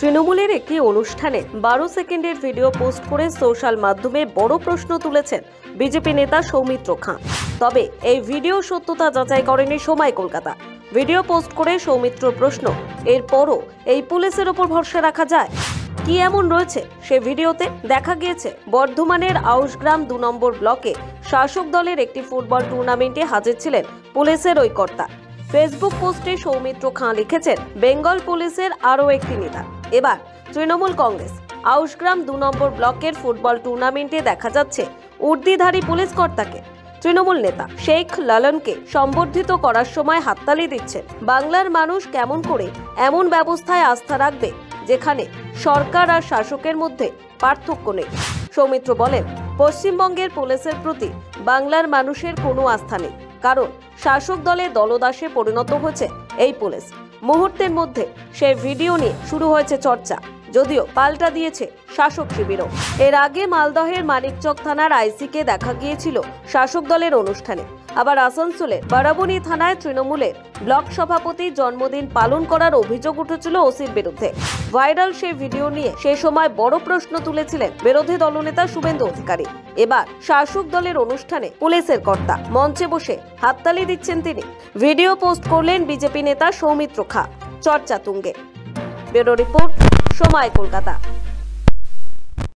তৃণমূলের একটি অনুষ্ঠানে 12 সেকেন্ডের ভিডিও পোস্ট করে সোশ্যাল মাধ্যমে বড় প্রশ্ন তুলেছেন বিজেপি নেতা সৌমিত্র খাঁ। তবে এই ভিডিও সত্যতা যাচাই করেনি সময় কলকাতা। ভিডিও পোস্ট করে সৌমিত্রর প্রশ্ন, এরপরও এই পুলিশের ওপর ভরসা রাখা যায়? কি এমন রয়েছে সে ভিডিওতে? দেখা গিয়েছে বর্ধমানের আউশগ্রাম 2 নম্বর ব্লকে শাসক দলের একটি ফুটবল টুর্নামেন্টে হাজির ছিলেন পুলিশের ওই কর্তা। ফেসবুক পোস্টে সৌমিত্র খাঁ লিখেছেন, বেঙ্গল পুলিশের আরও একটি নেতা। এবার তৃণমূল কংগ্রেস আউশগ্রাম 2 নম্বর ব্লকের ফুটবল টুর্নামেন্টে দেখা যাচ্ছে উর্দিধারী পুলিশ কর্তাকে। তৃণমূল নেতা শেখ লালনকে সম্বর্ধিত করার সময় হাততালি দিচ্ছেন। বাংলার মানুষ কেমন করে এমন ব্যবস্থায় আস্থা রাখবে যেখানে সরকার আর শাসকের মধ্যে পার্থক্য নেই? সৌমিত্র বলেন, পশ্চিমবঙ্গের পুলিশের প্রতি বাংলার মানুষের কোনো আস্থা নেই, কারণ শাসক দলে দলদাসে পরিণত হয়েছে এই পুলিশ। মুহূর্তের মধ্যে সেই ভিডিও নিয়ে শুরু হয়েছে চর্চা, যদিও পাল্টা দিয়েছে শাসক শিবিরও। এর আগে মালদহের মানিকচক থানার আইসিকে দেখা গিয়েছিল শাসক দলের অনুষ্ঠানে। আবার আসানসোলের বারাবণী থানায় তৃণমূলের ব্লক সভাপতির জন্মদিন পালন করার অভিযোগ উঠেছিল ওসির বিরুদ্ধে। ভাইরাল সেই ভিডিও নিয়ে সে সময় বড় প্রশ্ন তুলেছিলেন বিরোধী দলনেতা শুভেন্দু অধিকারী। এবার শাসক দলের অনুষ্ঠানে পুলিশের কর্তা, মঞ্চে বসে হাততালি দিচ্ছেন তিনি। ভিডিও পোস্ট করলেন বিজেপি নেতা সৌমিত্র খাঁ। চর্চা তুঙ্গে। ব্যুরো রিপোর্ট, সময় কলকাতা।